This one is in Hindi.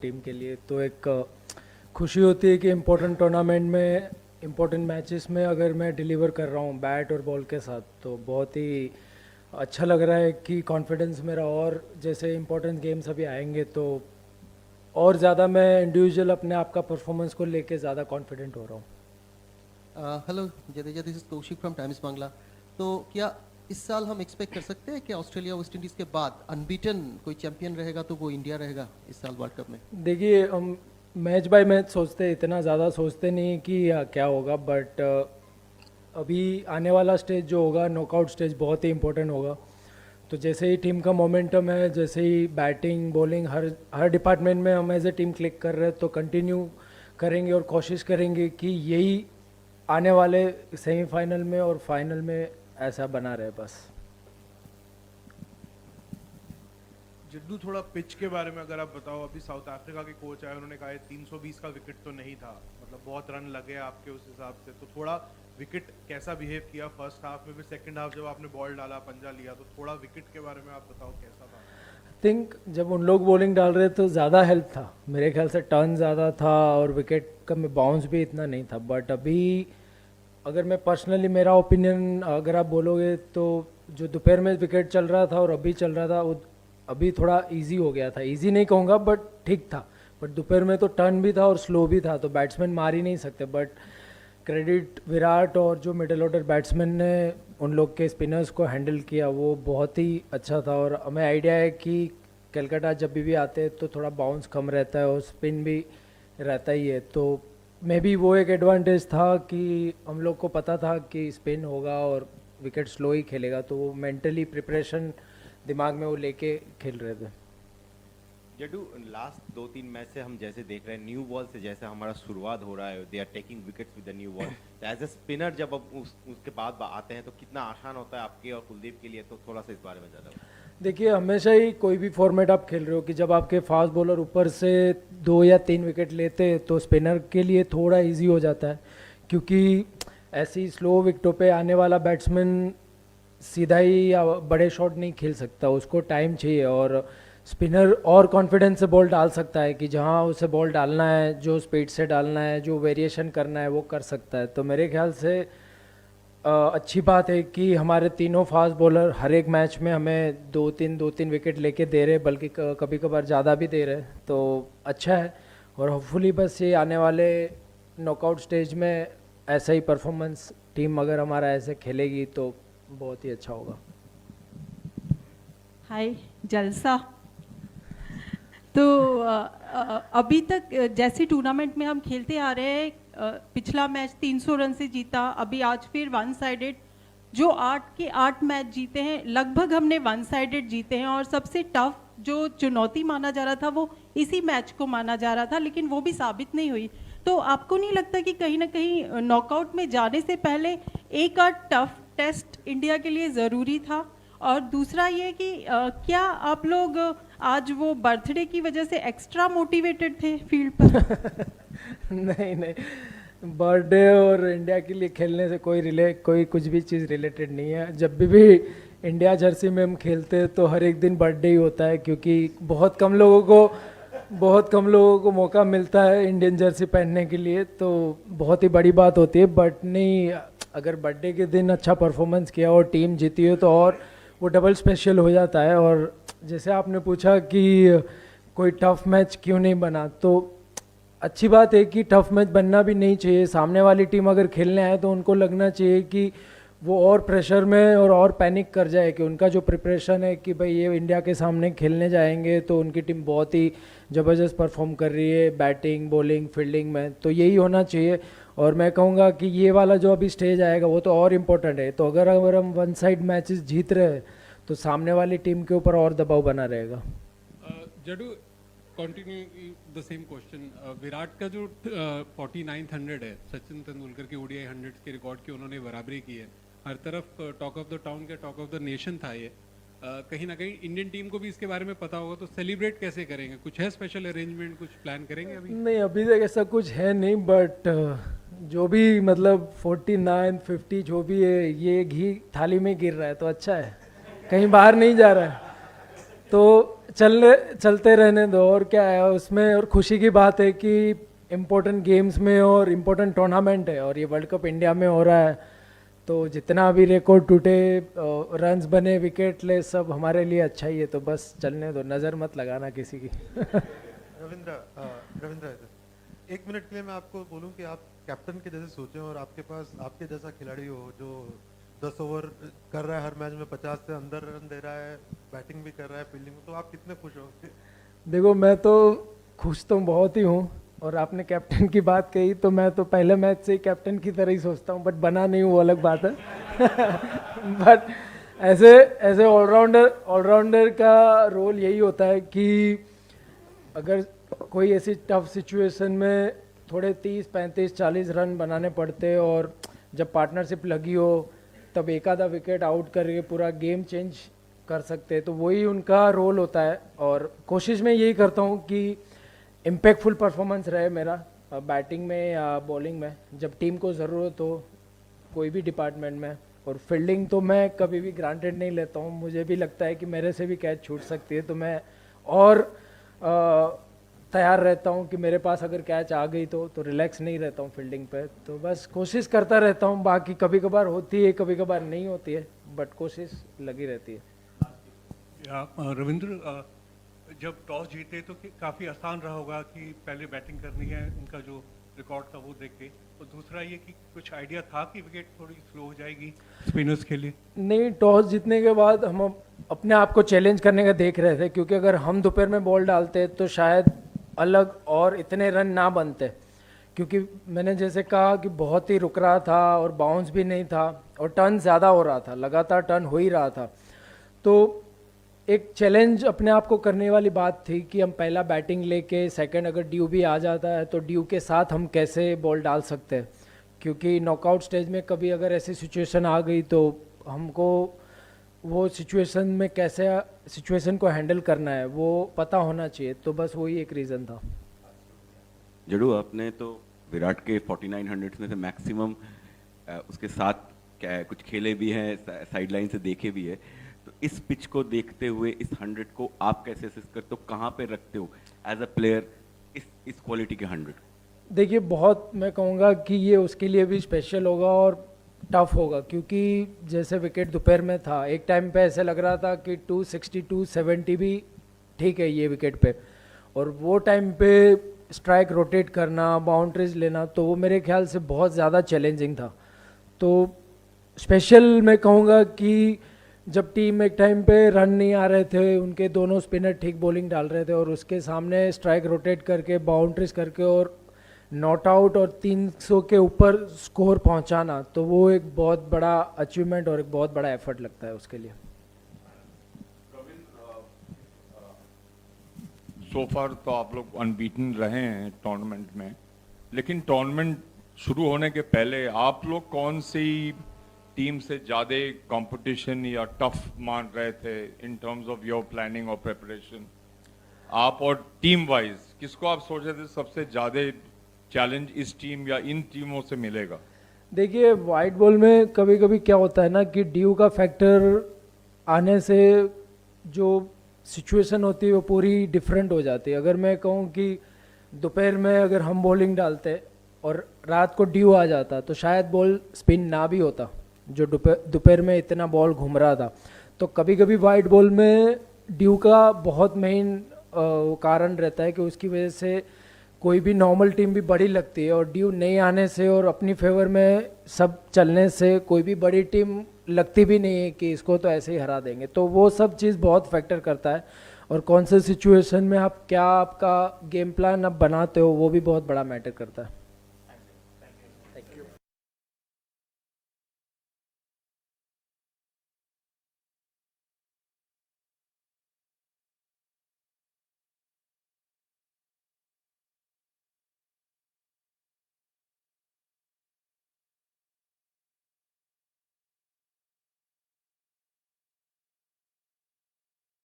टीम के लिए तो एक खुशी होती है कि इम्पोर्टेंट टूर्नामेंट में इम्पोर्टेंट मैचेस में अगर मैं डिलीवर कर रहा हूँ बैट और बॉल के साथ तो बहुत ही अच्छा लग रहा है कि कॉन्फिडेंस मेरा और जैसे इम्पोर्टेंट गेम्स अभी आएंगे तो और ज़्यादा मैं इंडिविजुअल अपने आप का परफॉर्मेंस को लेके ज़्यादा कॉन्फिडेंट हो रहा हूँ। Hello Jadeja, this is Kaushik from times Bangla. तो क्या इस साल हम एक्सपेक्ट कर सकते हैं कि ऑस्ट्रेलिया वेस्ट इंडीज के बाद अनबीटन कोई चैंपियन रहेगा तो वो इंडिया रहेगा इस साल वर्ल्ड कप में? देखिए हम मैच बाय मैच सोचते इतना ज़्यादा सोचते नहीं कि क्या होगा, बट अभी आने वाला स्टेज जो होगा नॉकआउट स्टेज बहुत ही इम्पोर्टेंट होगा। तो जैसे ही टीम का मोमेंटम है, जैसे ही बैटिंग बॉलिंग हर डिपार्टमेंट में हम एज ए टीम क्लिक कर रहे हैं तो कंटिन्यू करेंगे और कोशिश करेंगे कि यही आने वाले सेमीफाइनल में और फाइनल में ऐसा बना रहे बस। जिद्दू, थोड़ा पिच के बारे में अगर आप बताओ। अभी साउथ अफ्रीका के कोच आए, उन्होंने कहा 320 का विकेट तो नहीं था, मतलब बहुत रन लगे आपके उस हिसाब से, तो थोड़ा विकेट कैसा बिहेव किया फर्स्ट हाफ में, फिर सेकंड हाफ जब आपने बॉल डाला पंजा लिया तो थोड़ा विकेट के बारे में आप बताओ कैसा था? थिंक जब उन लोग बॉलिंग डाल रहे तो ज़्यादा हेल्प था, मेरे ख्याल से टर्न ज़्यादा था और विकेट का में बाउंस भी इतना नहीं था। बट अभी अगर मैं पर्सनली मेरा ओपिनियन अगर आप बोलोगे तो जो दोपहर में विकेट चल रहा था और अभी चल रहा था वो अभी थोड़ा इजी हो गया था। इजी नहीं कहूँगा बट ठीक था। बट दोपहर में तो टर्न भी था और स्लो भी था तो बैट्समैन मार ही नहीं सकते। बट क्रेडिट विराट और जो मिडिल ऑर्डर बैट्समैन ने उन लोग के स्पिनर्स को हैंडल किया वो बहुत ही अच्छा था। और हमें आइडिया है कि कलकत्ता जब भी आते हैं तो थोड़ा बाउंस कम रहता है और स्पिन भी रहता ही है, तो मे बी वो एक एडवांटेज था कि हम लोग को पता था कि स्पिन होगा और विकेट स्लो ही खेलेगा, तो वो मेंटली प्रिपरेशन दिमाग में वो लेके खेल रहे थे। जडू, लास्ट 2-3 मैच से हम जैसे देख रहे हैं न्यू बॉल से जैसे हमारा शुरुआत हो रहा है, they are taking wickets with the new ball. तो एज ए स्पिनर जब अब उसके बाद आते हैं तो कितना आसान होता है आपके और कुलदीप के लिए, तो थोड़ा सा इस बारे में ज़्यादा। देखिए हमेशा ही कोई भी फॉर्मेट आप खेल रहे हो कि जब आपके फास्ट बॉलर ऊपर से 2 या 3 विकेट लेते हैं तो स्पिनर के लिए थोड़ा इजी हो जाता है, क्योंकि ऐसी स्लो विकेटों पे आने वाला बैट्समैन सीधा ही या बड़े शॉट नहीं खेल सकता, उसको टाइम चाहिए। और स्पिनर और कॉन्फिडेंस से बॉल डाल सकता है कि जहाँ उसे बॉल डालना है, जो स्पीड से डालना है, जो वेरिएशन करना है वो कर सकता है। तो मेरे ख्याल से अच्छी बात है कि हमारे तीनों फास्ट बॉलर हर एक मैच में हमें 2-3 विकेट लेके दे रहे, बल्कि कभी कभार ज़्यादा भी दे रहे, तो अच्छा है। और होपफुली बस ये आने वाले नॉकआउट स्टेज में ऐसा ही परफॉर्मेंस टीम अगर हमारा ऐसे खेलेगी तो बहुत ही अच्छा होगा। हाय जलसा। तो अभी तक जैसे टूर्नामेंट में हम खेलते आ रहे हैं, पिछला मैच 300 रन से जीता, अभी आज फिर वन साइडेड, जो 8 के 8 मैच जीते हैं लगभग हमने वन साइडेड जीते हैं। और सबसे टफ जो चुनौती माना जा रहा था वो इसी मैच को माना जा रहा था, लेकिन वो भी साबित नहीं हुई। तो आपको नहीं लगता कि कहीं ना कहीं नॉकआउट में जाने से पहले एक आध टफ टेस्ट इंडिया के लिए ज़रूरी था? और दूसरा ये कि क्या आप लोग आज वो बर्थडे की वजह से एक्स्ट्रा मोटिवेटेड थे फील्ड पर? नहीं नहीं, बर्थडे और इंडिया के लिए खेलने से कोई कुछ भी चीज़ रिलेटेड नहीं है। जब भी इंडिया जर्सी में हम खेलते हैं तो हर एक दिन बर्थडे ही होता है, क्योंकि बहुत कम लोगों को मौका मिलता है इंडियन जर्सी पहनने के लिए, तो बहुत ही बड़ी बात होती है। बट नहीं, अगर बर्थडे के दिन अच्छा परफॉर्मेंस किया और टीम जीती हो तो और वो डबल स्पेशल हो जाता है। और जैसे आपने पूछा कि कोई टफ मैच क्यों नहीं बना, तो अच्छी बात है कि टफ मैच बनना भी नहीं चाहिए। सामने वाली टीम अगर खेलने आए तो उनको लगना चाहिए कि वो और प्रेशर में और पैनिक कर जाए कि उनका जो प्रिपरेशन है कि भाई ये इंडिया के सामने खेलने जाएंगे तो उनकी टीम बहुत ही ज़बरदस्त परफॉर्म कर रही है बैटिंग बॉलिंग फील्डिंग में, तो यही होना चाहिए। और मैं कहूँगा कि ये वाला जो अभी स्टेज आएगा वो तो और इम्पोर्टेंट है। तो अगर हम वन साइड मैचेस जीत रहे हैं तो सामने वाली टीम के ऊपर और दबाव बना रहेगा। Jaddu, continue the same question. Virat का जो 4900 है, सचिन तेंदुलकर के ओडीआई 100 के रिकॉर्ड की उन्होंने बराबरी की है। हर तरफ टॉक ऑफ द टाउन के टॉक ऑफ द नेशन था ये। कहीं ना कहीं इंडियन टीम को भी इसके बारे में पता होगा, तो सेलिब्रेट कैसे करेंगे? कुछ है स्पेशल अरेंजमेंट, कुछ प्लान करेंगे अभी? नहीं, अभी तक ऐसा कुछ है नहीं, बट जो भी मतलब 49-50 जो भी है ये घी थाली में गिर रहा है तो अच्छा है, कहीं बाहर नहीं जा रहा है। तो चलते रहने दो, और क्या है उसमें, और खुशी की बात है कि इम्पोर्टेंट गेम्स में और इम्पोर्टेंट टूर्नामेंट है, और ये वर्ल्ड कप इंडिया में हो रहा है, तो जितना भी रिकॉर्ड टूटे, रन्स बने, विकेट ले, सब हमारे लिए अच्छा ही है, तो बस चलने दो, नज़र मत लगाना किसी की। रविंद्र, 1 मिनट के लिए मैं आपको बोलूं कि आप कैप्टन के जैसे सोचें और आपके पास आपके जैसा खिलाड़ी हो जो 10 ओवर कर रहा है, हर मैच में 50 से अंदर रन दे रहा है, बैटिंग भी कर रहा है, फील्डिंग में, तो आप कितने खुश होंगे? देखो, मैं तो खुश तो बहुत ही हूँ, और आपने कैप्टन की बात कही तो मैं तो पहले मैच से ही कैप्टन की तरह ही सोचता हूँ, बट बना नहीं हूँ, वो अलग बात है। बट ऐसे ऐसे ऑलराउंडर का रोल यही होता है कि अगर कोई ऐसी टफ सिचुएशन में थोड़े 30, 35, 40 रन बनाने पड़ते, और जब पार्टनरशिप लगी हो तब एक आधा विकेट आउट करके पूरा गेम चेंज कर सकते हैं, तो वही उनका रोल होता है। और कोशिश मैं यही करता हूँ कि इम्पैक्टफुल परफॉर्मेंस रहे मेरा, बैटिंग में या बॉलिंग में, जब टीम को ज़रूरत हो, कोई भी डिपार्टमेंट में। और फील्डिंग तो मैं कभी भी ग्रांटेड नहीं लेता हूँ, मुझे भी लगता है कि मेरे से भी कैच छूट सकती है, तो मैं और तैयार रहता हूँ कि मेरे पास अगर कैच आ गई तो रिलैक्स नहीं रहता हूँ फील्डिंग पे, तो बस कोशिश करता रहता हूँ। बाकी कभी कभार होती है, कभी कभार नहीं होती है, बट कोशिश लगी रहती है। रविंद्र, जब टॉस जीते तो काफ़ी आसान रहा होगा कि पहले बैटिंग करनी है, उनका जो रिकॉर्ड था वो देख के, और दूसरा ये कि कुछ आइडिया था कि विकेट थोड़ी स्लो हो जाएगी स्पिनर्स के लिए? नहीं, टॉस जीतने के बाद हम अपने आप को चैलेंज करने का देख रहे थे, क्योंकि अगर हम दोपहर में बॉल डालते तो शायद अलग और इतने रन ना बनते, क्योंकि मैंने जैसे कहा कि बहुत ही रुक रहा था और बाउंस भी नहीं था और टर्न ज़्यादा हो रहा था, लगातार टर्न हो ही रहा था। तो एक चैलेंज अपने आप को करने वाली बात थी कि हम पहला बैटिंग लेके सेकंड अगर ड्यू भी आ जाता है तो ड्यू के साथ हम कैसे बॉल डाल सकते हैं, क्योंकि नॉकआउट स्टेज में कभी अगर ऐसी सिचुएशन आ गई तो हमको वो सिचुएशन में कैसे सिचुएशन को हैंडल करना है वो पता होना चाहिए, तो बस वही एक रीज़न था। जड़ू, आपने तो विराट के 4900 में से मैक्सिमम उसके साथ क्या कुछ खेले भी हैं, साइड लाइन से देखे भी है, तो इस पिच को देखते हुए इस 100 को आप कैसे असेस करते हो, कहाँ पे रखते हो एज अ प्लेयर इस क्वालिटी के 100? देखिए, बहुत मैं कहूँगा कि ये उसके लिए भी स्पेशल होगा और टफ होगा, क्योंकि जैसे विकेट दोपहर में था, एक टाइम पे ऐसे लग रहा था कि 260 270 भी ठीक है ये विकेट पे, और वो टाइम पे स्ट्राइक रोटेट करना, बाउंड्रीज लेना, तो वो मेरे ख्याल से बहुत ज़्यादा चैलेंजिंग था। तो स्पेशल मैं कहूँगा कि जब टीम एक टाइम पे रन नहीं आ रहे थे, उनके दोनों स्पिनर ठीक बॉलिंग डाल रहे थे और उसके सामने स्ट्राइक रोटेट करके, बाउंड्रीज करके और नॉट आउट और 300 के ऊपर स्कोर पहुंचाना, तो वो एक बहुत बड़ा अचीवमेंट और एक बहुत बड़ा एफर्ट लगता है उसके लिए। सो फार तो आप लोग अनबीटन रहे हैं टूर्नामेंट में, लेकिन टूर्नामेंट शुरू होने के पहले आप लोग कौन सी टीम से ज़्यादा कंपटीशन या टफ मान रहे थे in terms of your planning और प्रिपरेशन? आप और टीम वाइज किसको आप सोच रहे थे सबसे ज़्यादा चैलेंज इस टीम या इन टीमों से मिलेगा? देखिए, वाइट बॉल में कभी कभी क्या होता है ना कि ड्यू का फैक्टर आने से जो सिचुएशन होती है वो पूरी डिफरेंट हो जाती है। अगर मैं कहूँ कि दोपहर में अगर हम बॉलिंग डालते और रात को ड्यू आ जाता तो शायद बॉल स्पिन ना भी होता, जो दोपहर में इतना बॉल घूम रहा था। तो कभी कभी वाइट बॉल में ड्यू का बहुत मेन कारण रहता है कि उसकी वजह से कोई भी नॉर्मल टीम भी बड़ी लगती है, और ड्यू नहीं आने से और अपनी फेवर में सब चलने से कोई भी बड़ी टीम लगती भी नहीं है कि इसको तो ऐसे ही हरा देंगे। तो वो सब चीज़ बहुत फैक्टर करता है, और कौन से सिचुएशन में आप क्या आपका गेम प्लान आप बनाते हो वो भी बहुत बड़ा मैटर करता है।